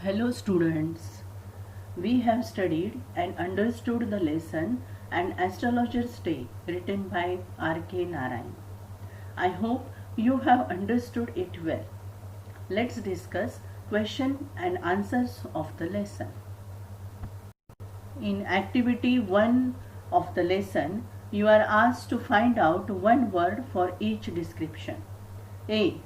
Hello students, we have studied and understood the lesson An Astrologer's Tale written by R.K. Narayan. I hope you have understood it well. Let's discuss question and answers of the lesson. In activity 1 of the lesson, you are asked to find out one word for each description. A.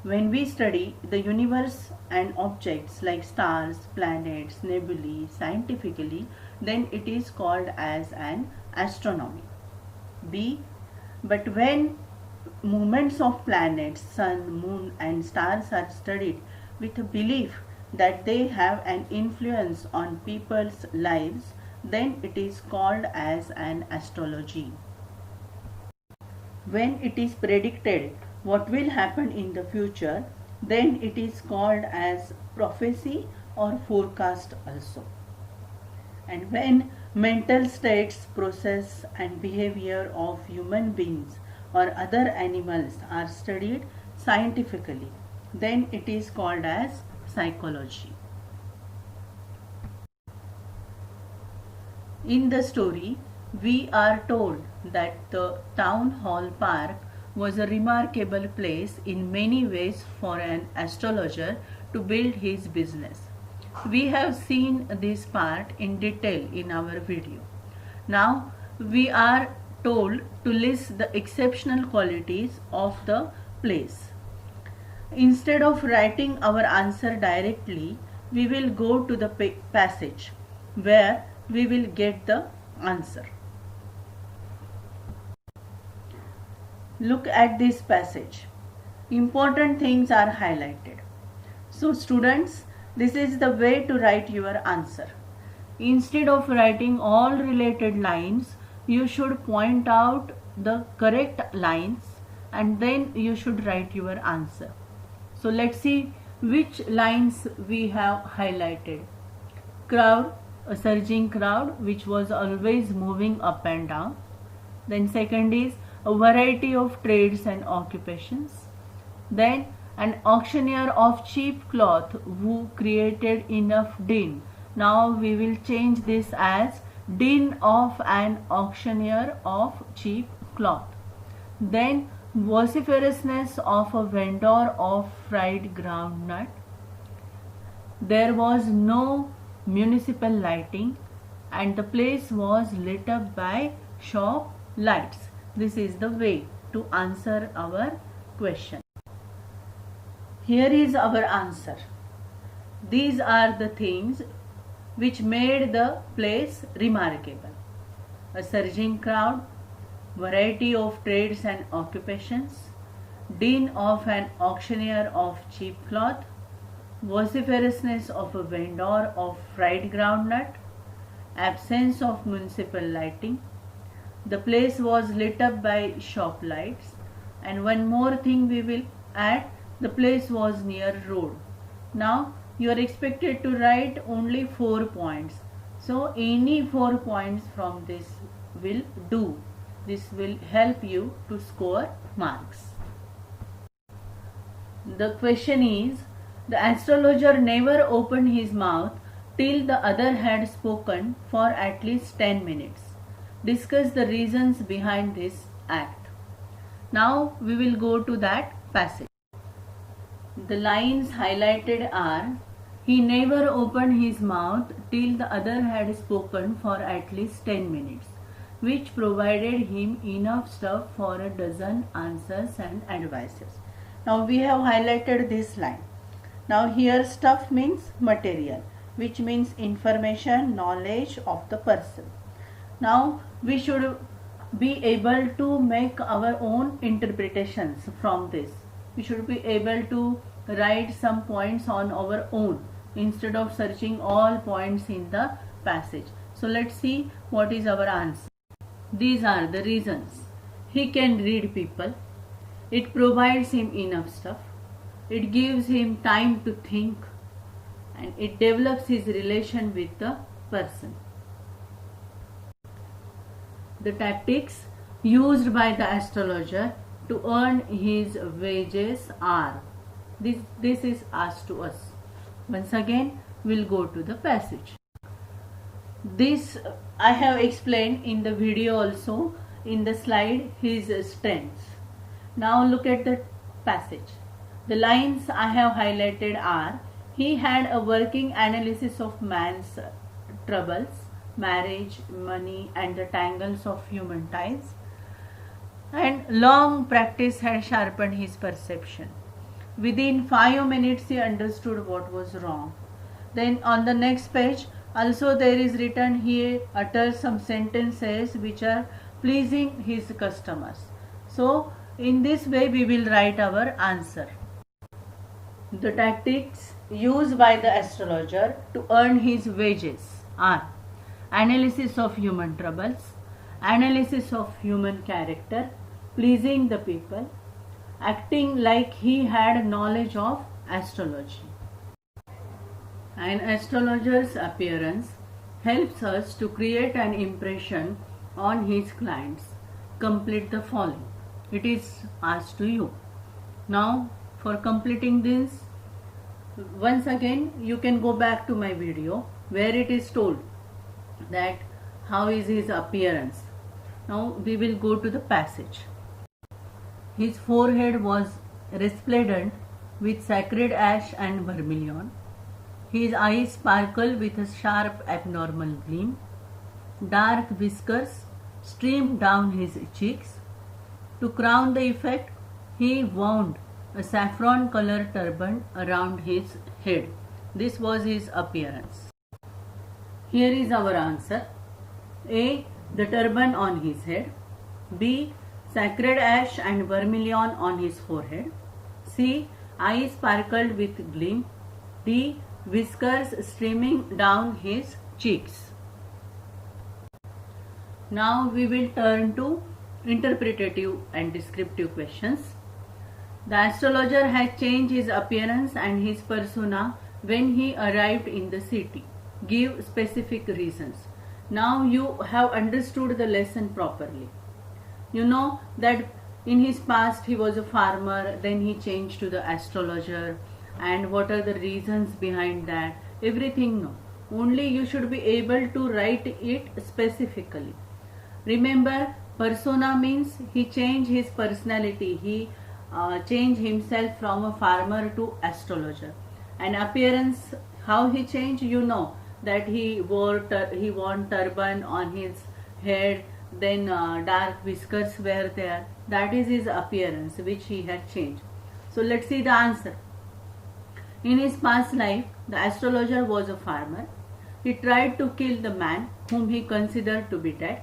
When we study the universe and objects like stars, planets, nebulae scientifically, then it is called as an astronomy. B. But when movements of planets, sun, moon and stars are studied with a belief that they have an influence on people's lives, then it is called as an astrology. When it is predicted what will happen in the future, then it is called as prophecy or forecast also. And when mental states, process and behavior of human beings or other animals are studied scientifically, then it is called as psychology. In the story, we are told that the town hall park was a remarkable place in many ways for an astrologer to build his business. We have seen this part in detail in our video. Now we are told to list the exceptional qualities of the place. Instead of writing our answer directly, we will go to the passage where we will get the answer. Look at this passage. Important things are highlighted. So students, this is the way to write your answer. Instead of writing all related lines, you should point out the correct lines and then you should write your answer. So let's see which lines we have highlighted. Crowd, a surging crowd which was always moving up and down. Then second is a variety of trades and occupations. Then an auctioneer of cheap cloth who created enough din. Now we will change this as din of an auctioneer of cheap cloth. Then vociferousness of a vendor of fried groundnut. There was no municipal lighting and the place was lit up by shop lights. This is the way to answer our question. Here is our answer. These are the things which made the place remarkable. A surging crowd, variety of trades and occupations, din of an auctioneer of cheap cloth, vociferousness of a vendor of fried groundnut, absence of municipal lighting, the place was lit up by shop lights, and one more thing we will add, the place was near road. Now you are expected to write only 4 points. So any 4 points from this will do. This will help you to score marks. The question is, the astrologer never opened his mouth till the other had spoken for at least 10 minutes. Discuss the reasons behind this act. Now we will go to that passage. The lines highlighted are, he never opened his mouth till the other had spoken for at least 10 minutes, which provided him enough stuff for a dozen answers and advices. Now we have highlighted this line. Now here stuff means material, which means information, knowledge of the person. Now we should be able to make our own interpretations from this. We should be able to write some points on our own instead of searching all points in the passage. So let's see what is our answer. These are the reasons. He can read people. It provides him enough stuff. It gives him time to think. And it develops his relation with the person. The tactics used by the astrologer to earn his wages are. This is asked to us. Once again, We'll go to the passage. This I have explained in the video also, in the slide, his strengths. Now look at the passage. The lines I have highlighted are: he had a working analysis of man's troubles, marriage, money, and the tangles of human ties, and long practice had sharpened his perception. Within 5 minutes he understood what was wrong. Then on the next page also there is written, he utters some sentences which are pleasing his customers. So in this way we will write our answer. The tactics used by the astrologer to earn his wages are: analysis of human troubles, analysis of human character, pleasing the people, acting like he had knowledge of astrology. An astrologer's appearance helps us to create an impression on his clients. Complete the following. It is asked to you. Now, for completing this, once again you can go back to my video where it is told that how is his appearance. Now we will go to the passage. His forehead was resplendent with sacred ash and vermilion. His eyes sparkled with a sharp abnormal gleam. Dark whiskers streamed down his cheeks. To crown the effect, he wound a saffron-colored turban around his head. This was his appearance. Here is our answer. A. The turban on his head. B. Sacred ash and vermilion on his forehead. C. Eyes sparkled with gleam. D. Whiskers streaming down his cheeks. Now we will turn to interpretative and descriptive questions. The astrologer has changed his appearance and his persona when he arrived in the city. Give specific reasons. Now you have understood the lesson properly. You know that in his past he was a farmer, then he changed to the astrologer, and what are the reasons behind that. Everything no. Only you should be able to write it specifically. Remember, persona means he changed his personality. He changed himself from a farmer to astrologer. And appearance, how he changed, you know that he wore turban on his head, then dark whiskers were there. That is his appearance which he had changed. So let's see the answer. In his past life, the astrologer was a farmer. He tried to kill the man whom he considered to be dead.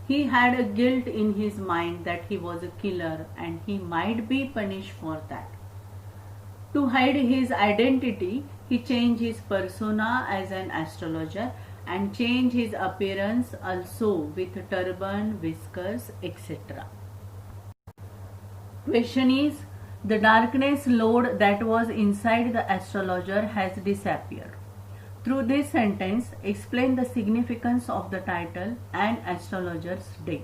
He had a guilt in his mind that he was a killer and he might be punished for that. To hide his identity, he changed his persona as an astrologer and changed his appearance also with turban, whiskers, etc. Question is, the darkness load that was inside the astrologer has disappeared. Through this sentence, explain the significance of the title An Astrologer's Day.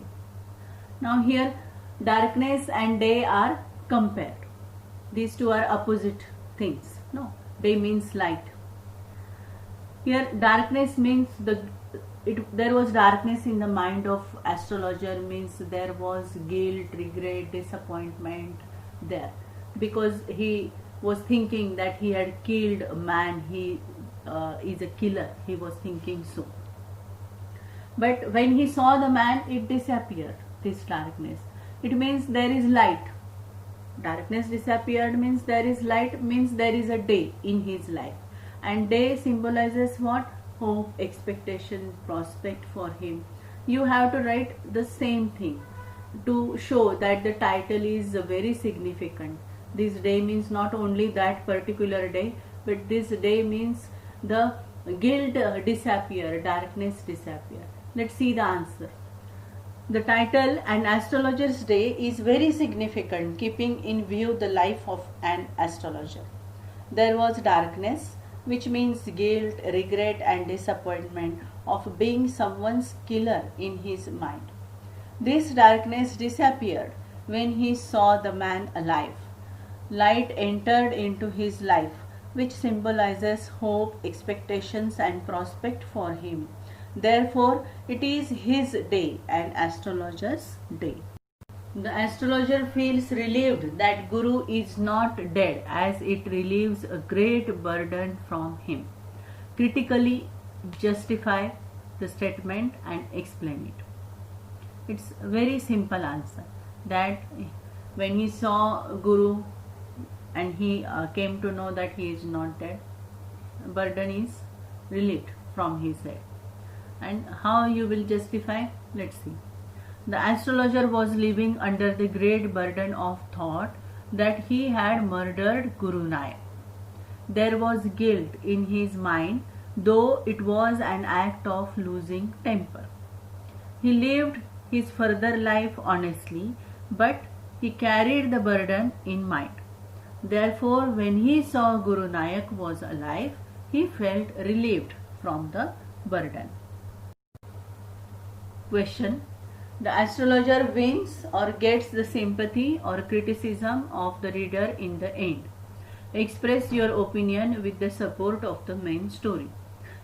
Now here, darkness and day are compared. These two are opposite things. No, day means light. Here, darkness means there was darkness in the mind of astrologer, means there was guilt, regret, disappointment there, because he was thinking that he had killed a man, he is a killer, he was thinking so. But when he saw the man, it disappeared, this darkness. It means there is light. Darkness disappeared means there is light, means there is a day in his life. And day symbolizes what? Hope, expectation, prospect for him. You have to write the same thing to show that the title is very significant. This day means not only that particular day, but this day means the guilt disappear, darkness disappear. Let's see the answer. The title An Astrologer's Day is very significant, keeping in view the life of an astrologer. There was darkness, which means guilt, regret and disappointment of being someone's killer in his mind. This darkness disappeared when he saw the man alive. Light entered into his life which symbolizes hope, expectations, and prospect for him. Therefore, it is his day, an astrologer's day. The astrologer feels relieved that Guru is not dead, as it relieves a great burden from him. Critically justify the statement and explain it. It's a very simple answer, that when he saw Guru and he came to know that he is not dead, burden is relieved from his head. And how you will justify? Let's see. The astrologer was living under the great burden of thought that he had murdered Guru Nanak. There was guilt in his mind, though it was an act of losing temper. He lived his further life honestly, but he carried the burden in mind. Therefore, when he saw Guru Nanak was alive, he felt relieved from the burden. Question: the astrologer wins or gets the sympathy or criticism of the reader in the end. Express your opinion with the support of the main story.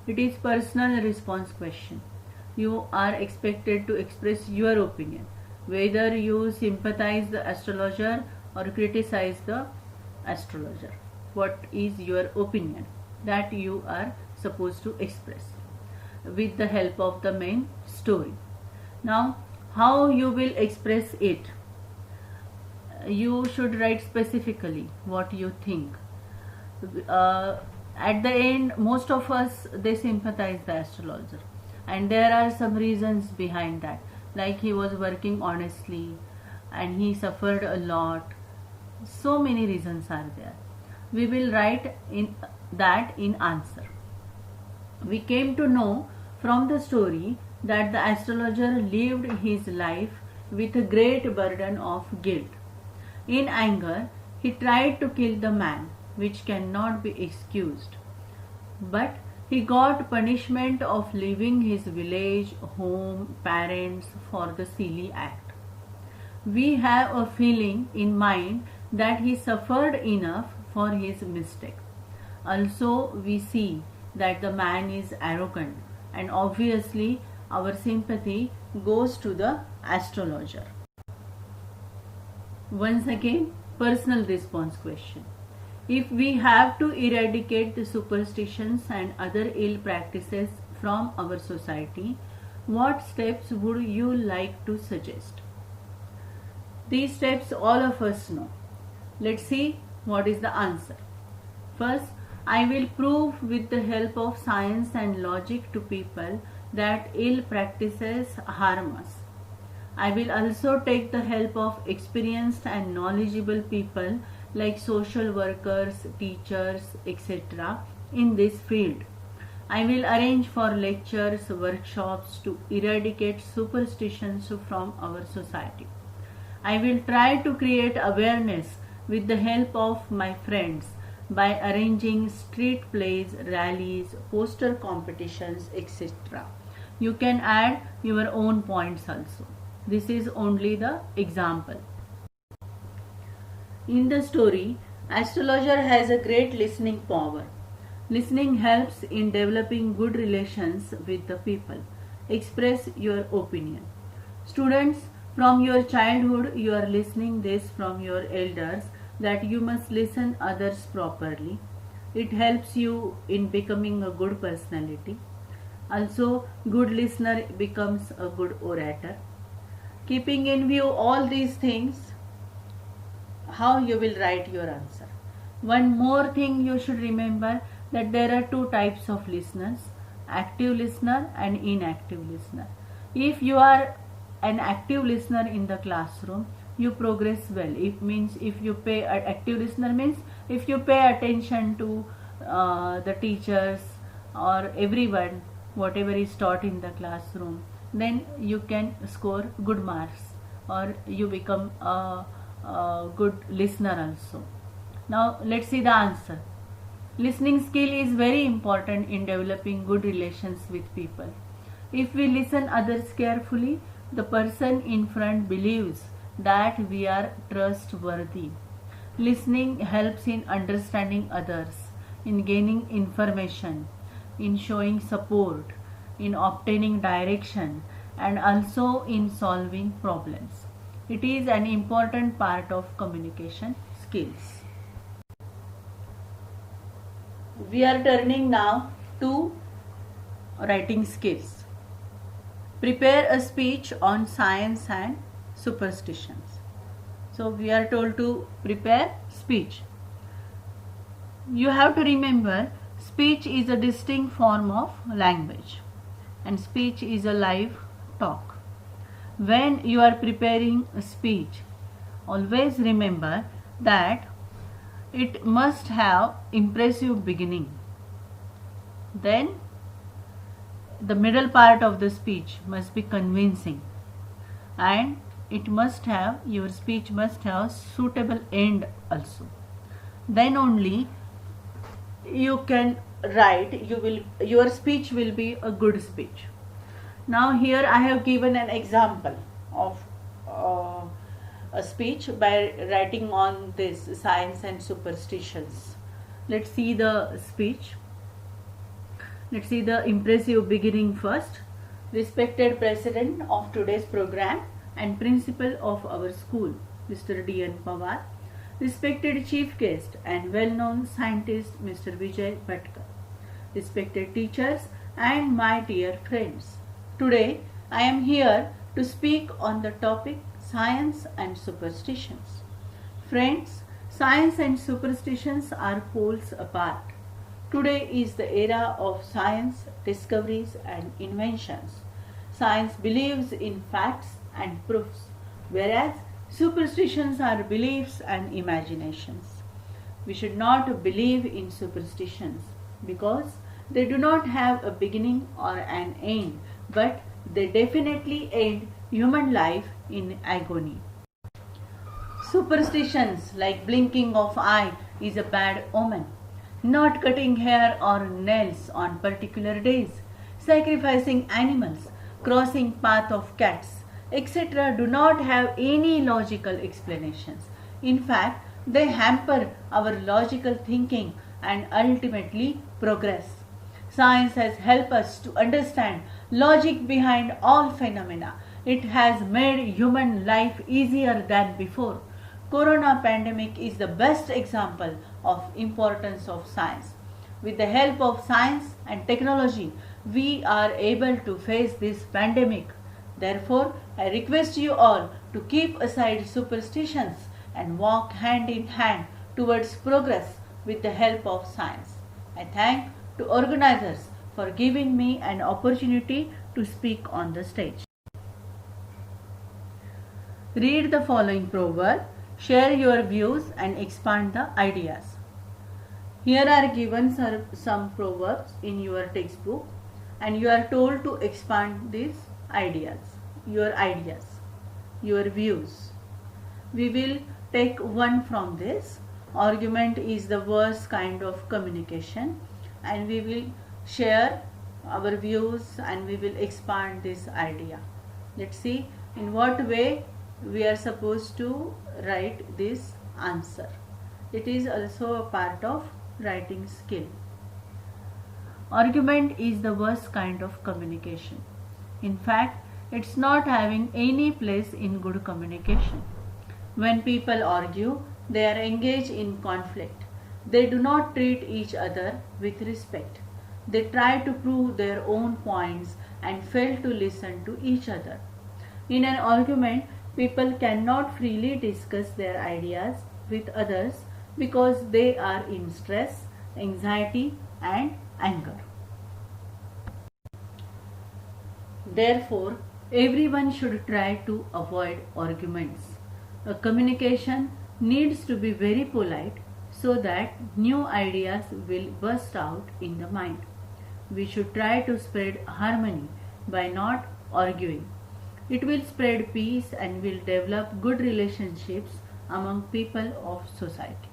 It is personal response question. You are expected to express your opinion, whether you sympathize the astrologer or criticize the astrologer. What is your opinion that you are supposed to express with the help of the main story? Now, how you will express it? You should write specifically what you think. At the end, most of us, they sympathize the astrologer, and there are some reasons behind that, like he was working honestly and he suffered a lot. So many reasons are there. We will write in that in answer. We came to know from the story that the astrologer lived his life with a great burden of guilt. In anger, he tried to kill the man, which cannot be excused. But he got punishment of leaving his village, home, parents for the silly act. We have a feeling in mind that he suffered enough for his mistake. Also, we see that the man is arrogant, and obviously our sympathy goes to the astrologer. Once again, personal response question. If we have to eradicate the superstitions and other ill practices from our society, what steps would you like to suggest? These steps all of us know. Let's see what is the answer. First, I will prove with the help of science and logic to people that ill practices harm us. I will also take the help of experienced and knowledgeable people like social workers, teachers, etc. in this field. I will arrange for lectures, workshops to eradicate superstitions from our society. I will try to create awareness with the help of my friends by arranging street plays, rallies, poster competitions, etc. You can add your own points also. This is only the example. In the story, astrologer has a great listening power. Listening helps in developing good relations with the people. Express your opinion. Students, from your childhood you are listening this from your elders that you must listen others properly. It helps you in becoming a good personality. Also, good listener becomes a good orator. Keeping in view all these things, how you will write your answer. One more thing you should remember, that there are two types of listeners, active listener and inactive listener. If you are an active listener in the classroom, you progress well. It means if you pay, active listener means if you pay attention to the teachers or everyone, whatever is taught in the classroom, then you can score good marks or you become a good listener also. Now let's see the answer. Listening skill is very important in developing good relations with people. If we listen others carefully, the person in front believes that we are trustworthy. Listening helps in understanding others. in gaining information, in showing support, in obtaining direction, and also in solving problems. It is an important part of communication skills. We are turning now to writing skills. Prepare a speech on science and superstitions. So we are told to prepare speech. You have to remember, speech is a distinct form of language and speech is a live talk. When you are preparing a speech, always remember that it must have impressive beginning. Then the middle part of the speech must be convincing, and your speech must have suitable end also. Then only you can write, your speech will be a good speech. Now here I have given an example of a speech by writing on this science and superstitions. Let's see the speech. Let's see the impressive beginning first. Respected President of today's program and Principal of our school, Mr. D.N. Pawar. Respected Chief Guest and well-known scientist, Mr. Vijay Bhatkar. Respected teachers and my dear friends. Today I am here to speak on the topic science and superstitions. Friends, science and superstitions are poles apart. Today is the era of science, discoveries and inventions. Science believes in facts and proofs, whereas superstitions are beliefs and imaginations. We should not believe in superstitions because they do not have a beginning or an end, but they definitely end human life in agony. Superstitions like blinking of eye is a bad omen. Not cutting hair or nails on particular days, sacrificing animals, crossing path of cats, etc. do not have any logical explanations. In fact, they hamper our logical thinking and ultimately progress. Science has helped us to understand logic behind all phenomena. It has made human life easier than before. Corona pandemic is the best example of importance of science. With the help of science and technology, we are able to face this pandemic. Therefore, I request you all to keep aside superstitions and walk hand in hand towards progress with the help of science. I thank to organizers for giving me an opportunity to speak on the stage. Read the following proverb, share your views and expand the ideas. Here are given some proverbs in your textbook and you are told to expand these ideas, your views. We will take one from this. Argument is the worst kind of communication, and we will share our views and we will expand this idea. Let's see in what way we are supposed to write this answer. It is also a part of writing skill. Argument is the worst kind of communication. In fact, it's not having any place in good communication. When people argue, they are engaged in conflict. They do not treat each other with respect. They try to prove their own points and fail to listen to each other. In an argument, people cannot freely discuss their ideas with others because they are in stress, anxiety, and anger. Therefore, everyone should try to avoid arguments. A communication needs to be very polite so that new ideas will burst out in the mind. We should try to spread harmony by not arguing. It will spread peace and will develop good relationships among people of society.